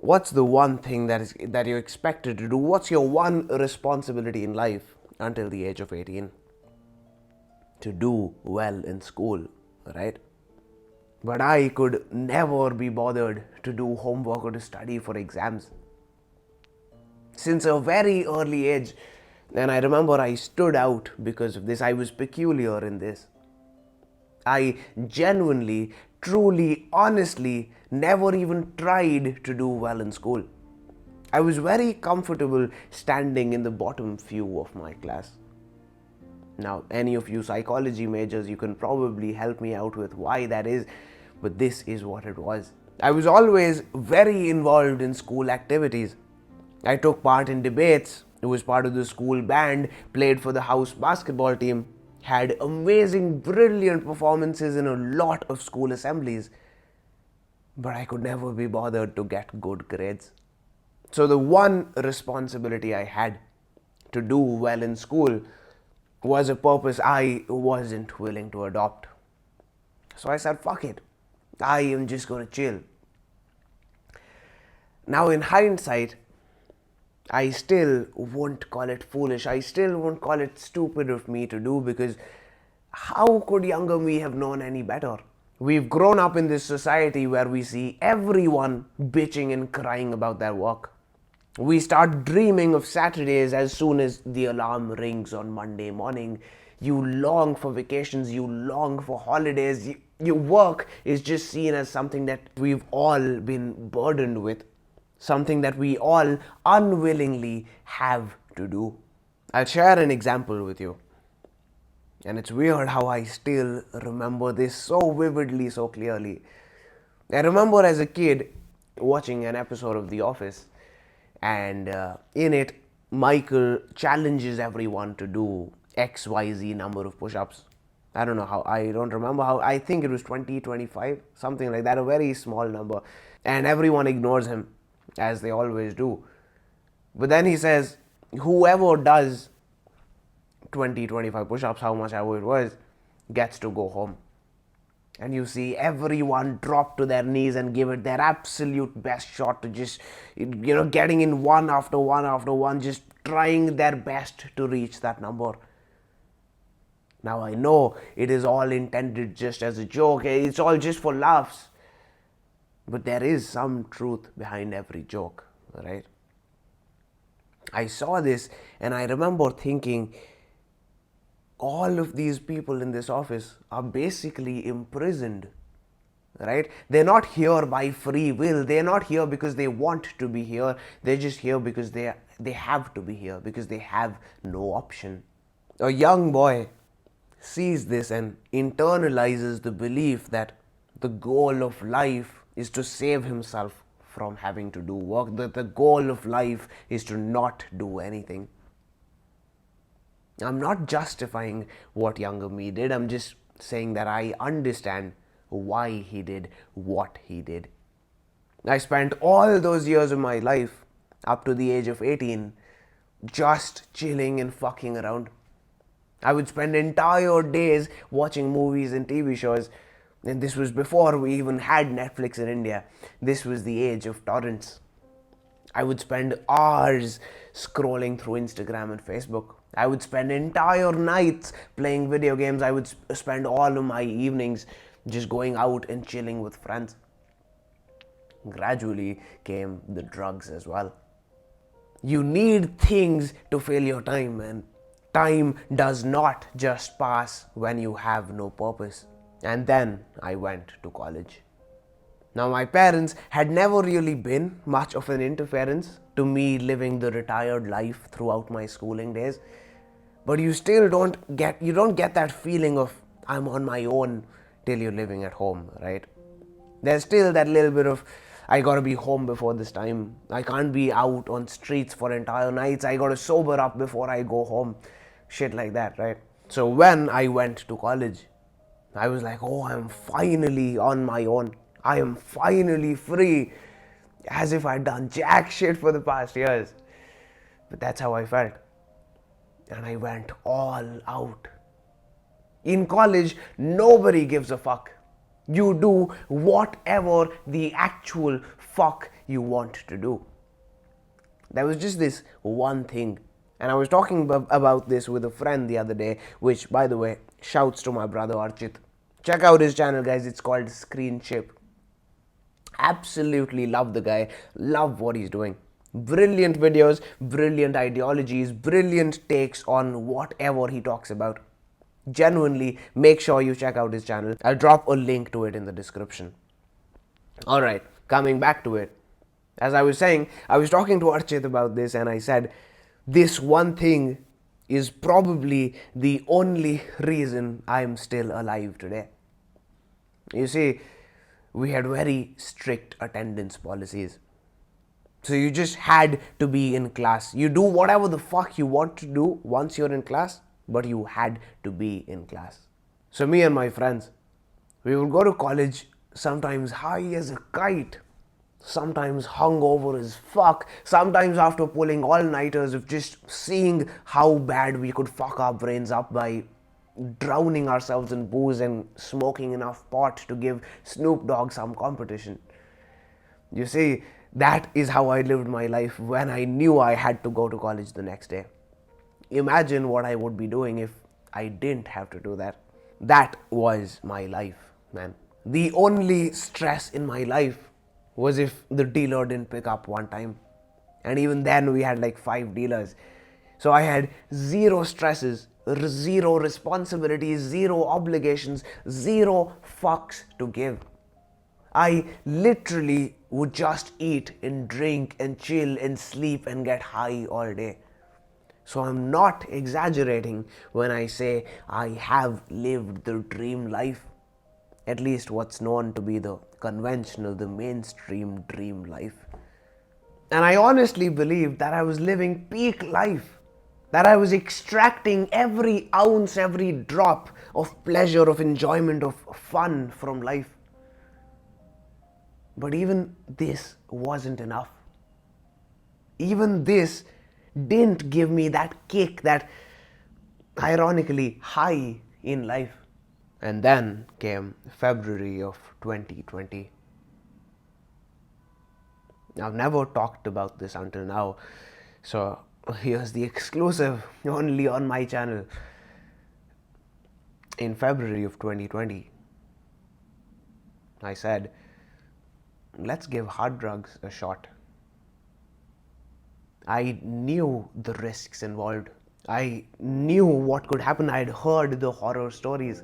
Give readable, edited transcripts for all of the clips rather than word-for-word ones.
What's the one thing that you're expected to do? What's your one responsibility in life until the age of 18? To do well in school, right? But I could never be bothered to do homework or to study for exams. Since a very early age, and I remember I stood out because of this. I was peculiar in this. I genuinely, truly, honestly never even tried to do well in school. I was very comfortable standing in the bottom few of my class. Now, any of you psychology majors, you can probably help me out with why that is, but this is what it was. I was always very involved in school activities. I took part in debates, was part of the school band, played for the house basketball team, had amazing, brilliant performances in a lot of school assemblies, but I could never be bothered to get good grades. So the one responsibility I had to do well in school was a purpose I wasn't willing to adopt. So I said, fuck it. I am just going to chill. Now, in hindsight, I still won't call it foolish. I still won't call it stupid of me to do, because how could younger me have known any better? We've grown up in this society where we see everyone bitching and crying about their work. We start dreaming of Saturdays as soon as the alarm rings on Monday morning. You long for vacations, you long for holidays. Your work is just seen as something that we've all been burdened with, something that we all unwillingly have to do. I'll share an example with you. And it's weird how I still remember this so vividly, so clearly. I remember as a kid watching an episode of The Office, and in it, Michael challenges everyone to do XYZ number of push-ups. I don't know how, I don't remember how, I think it was 20, 25, something like that, a very small number. And everyone ignores him, as they always do. But then he says, whoever does 20, 25 push-ups, how much ever it was, gets to go home. And you see everyone drop to their knees and give it their absolute best shot to just, getting in one after one after one, just trying their best to reach that number. Now I know it is all intended just as a joke, it's all just for laughs. But there is some truth behind every joke, right? I saw this and I remember thinking, all of these people in this office are basically imprisoned, right? They're not here by free will. They're not here because they want to be here. They're just here because they have to be here, because they have no option. A young boy sees this and internalizes the belief that the goal of life is to save himself from having to do work, that the goal of life is to not do anything. I'm not justifying what younger me did. I'm just saying that I understand why he did what he did. I spent all those years of my life, up to the age of 18, just chilling and fucking around. I would spend entire days watching movies and TV shows. And this was before we even had Netflix in India. This was the age of torrents. I would spend hours scrolling through Instagram and Facebook. I would spend entire nights playing video games. I would spend all of my evenings just going out and chilling with friends. Gradually came the drugs as well. You need things to fill your time, man. Time does not just pass when you have no purpose. And then I went to college. Now, my parents had never really been much of an interference to me living the retired life throughout my schooling days. But you still don't get that feeling of I'm on my own till you're living at home, right? There's still that little bit of I gotta be home before this time. I can't be out on streets for entire nights. I gotta sober up before I go home. Shit like that, right? So when I went to college, I was like, oh, I'm finally on my own. I am finally free. As if I'd done jack shit for the past years. But that's how I felt. And I went all out. In college, nobody gives a fuck. You do whatever the actual fuck you want to do. There was just this one thing. And I was talking about this with a friend the other day, which, by the way, shouts to my brother Archit. Check out his channel, guys. It's called Screen Chip. Absolutely love the guy. Love what he's doing. Brilliant videos, brilliant ideologies, brilliant takes on whatever he talks about. Genuinely, make sure you check out his channel. I'll drop a link to it in the description. Alright, coming back to it. As I was saying, I was talking to Archit about this and I said, this one thing is probably the only reason I'm still alive today. You see, we had very strict attendance policies. So you just had to be in class. You do whatever the fuck you want to do once you're in class, but you had to be in class. So me and my friends, we would go to college sometimes high as a kite, sometimes hungover as fuck, sometimes after pulling all-nighters of just seeing how bad we could fuck our brains up by drowning ourselves in booze and smoking enough pot to give Snoop Dogg some competition. You see, that is how I lived my life when I knew I had to go to college the next day. Imagine what I would be doing if I didn't have to do that. That was my life, man. The only stress in my life was if the dealer didn't pick up one time. And even then we had like 5 dealers. So I had zero stresses, zero responsibilities, zero obligations, zero fucks to give. I literally would just eat and drink and chill and sleep and get high all day. So I'm not exaggerating when I say I have lived the dream life. At least what's known to be the conventional, the mainstream dream life. And I honestly believed that I was living peak life. That I was extracting every ounce, every drop of pleasure, of enjoyment, of fun from life. But even this wasn't enough. Even this didn't give me that kick, that ironically high in life. And then came February of 2020. I've never talked about this until now, so here's the exclusive only on my channel. In February of 2020, I said, let's give hard drugs a shot. I knew the risks involved. I knew what could happen. I had heard the horror stories.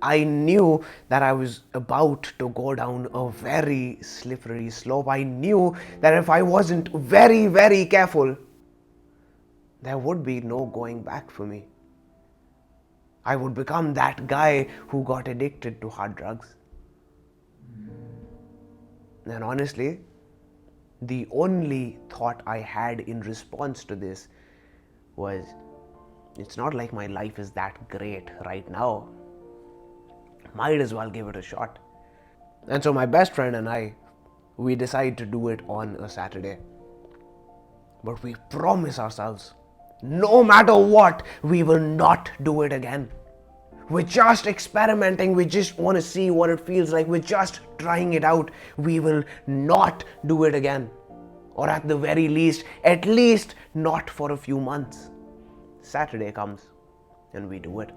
I knew that I was about to go down a very slippery slope. I knew that if I wasn't very, very careful, there would be no going back for me. I would become that guy who got addicted to hard drugs. And honestly, the only thought I had in response to this was, it's not like my life is that great right now. Might as well give it a shot. And so my best friend and I, we decided to do it on a Saturday. But we promise ourselves, no matter what, we will not do it again. We're just experimenting. We just want to see what it feels like. We're just trying it out. We will not do it again. Or at the very least, at least not for a few months. Saturday comes and we do it.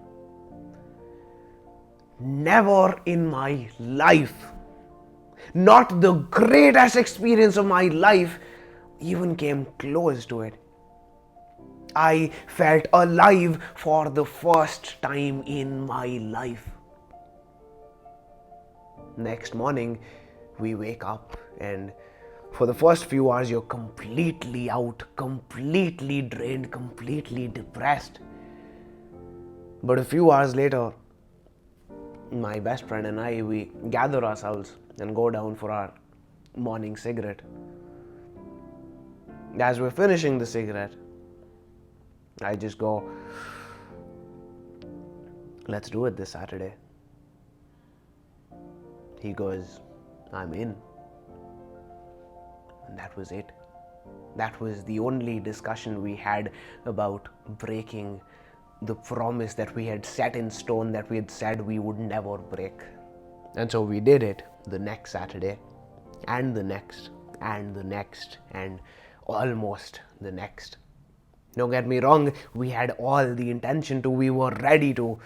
Never in my life, not the greatest experience of my life, even came close to it. I felt alive for the first time in my life. Next morning, we wake up and for the first few hours you're completely out, completely drained, completely depressed. But a few hours later, my best friend and I, we gather ourselves and go down for our morning cigarette. As we're finishing the cigarette, I just go, let's do it this Saturday. He goes, I'm in. And that was it. That was the only discussion we had about breaking the promise that we had set in stone, that we had said we would never break. And so we did it the next Saturday, and the next, and the next, and almost the next. Don't get me wrong, we had all the intention to, we were ready to,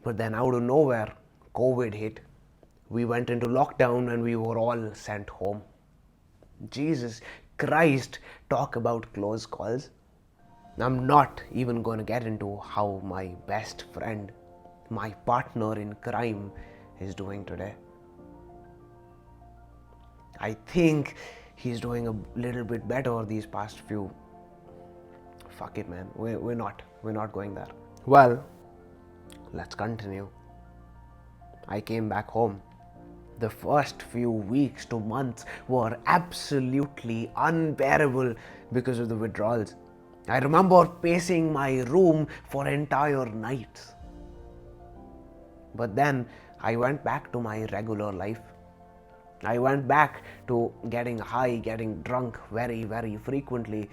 but then out of nowhere, COVID hit. We went into lockdown and we were all sent home. Jesus Christ, talk about close calls. I'm not even going to get into how my best friend, my partner in crime, is doing today. I think he's doing a little bit better these past few. Fuck it, man. We're not going there. Well, let's continue. I came back home. The first few weeks to months were absolutely unbearable because of the withdrawals. I remember pacing my room for entire nights. But then I went back to my regular life. I went back to getting high, getting drunk very, very frequently,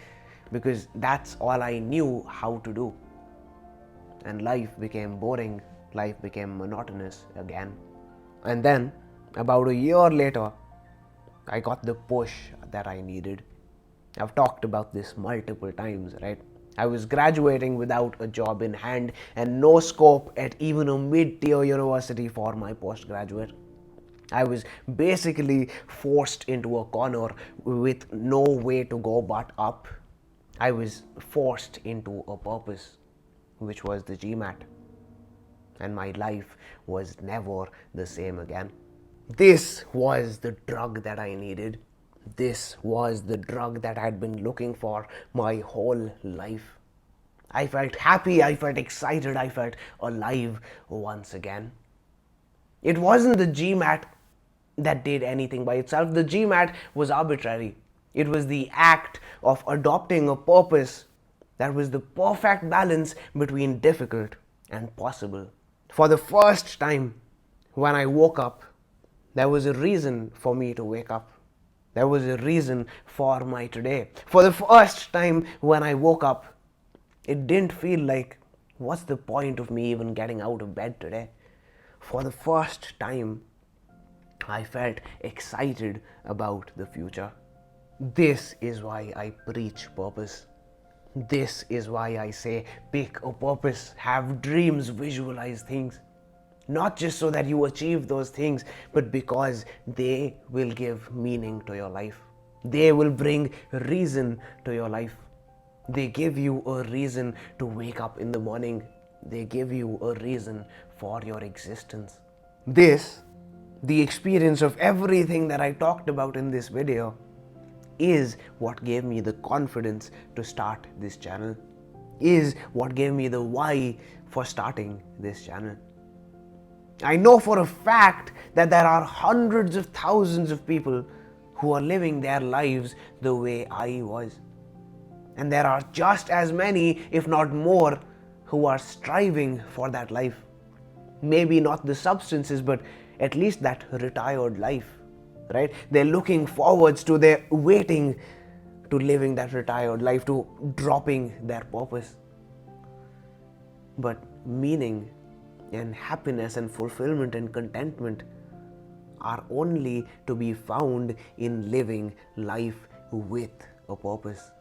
because that's all I knew how to do. And life became boring, life became monotonous again. And then, about a year later, I got the push that I needed. I've talked about this multiple times, right? I was graduating without a job in hand and no scope at even a mid-tier university for my postgraduate. I was basically forced into a corner with no way to go but up. I was forced into a purpose, which was the GMAT. And my life was never the same again. This was the drug that I needed. This was the drug that I had been looking for my whole life. I felt happy, I felt excited, I felt alive once again. It wasn't the GMAT that did anything by itself. The GMAT was arbitrary. It was the act of adopting a purpose that was the perfect balance between difficult and possible. For the first time, when I woke up, there was a reason for me to wake up. There was a reason for my today. For the first time when I woke up, it didn't feel like, what's the point of me even getting out of bed today? For the first time, I felt excited about the future. This is why I preach purpose. This is why I say pick a purpose, have dreams, visualize things. Not just so that you achieve those things, but because they will give meaning to your life. They will bring reason to your life. They give you a reason to wake up in the morning. They give you a reason for your existence. This, the experience of everything that I talked about in this video, is what gave me the confidence to start this channel, is what gave me the why for starting this channel. I know for a fact that there are hundreds of thousands of people who are living their lives the way I was. And there are just as many, if not more, who are striving for that life. Maybe not the substances, but at least that retired life, right? They're looking forwards to, they're waiting to living that retired life, to dropping their purpose. But meaning and happiness and fulfillment and contentment are only to be found in living life with a purpose.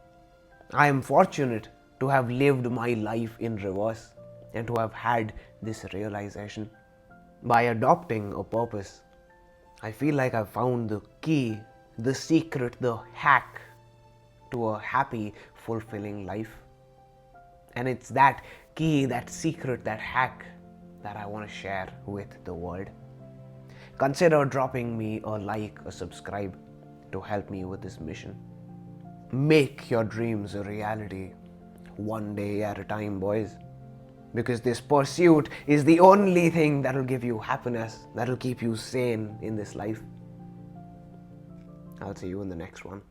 I am fortunate to have lived my life in reverse and to have had this realization. By adopting a purpose, I feel like I've found the key, the secret, the hack to a happy, fulfilling life. And it's that key, that secret, that hack that I want to share with the world. Consider dropping me a like, a subscribe to help me with this mission. Make your dreams a reality, one day at a time, boys. Because this pursuit is the only thing that will give you happiness, that will keep you sane in this life. I'll see you in the next one.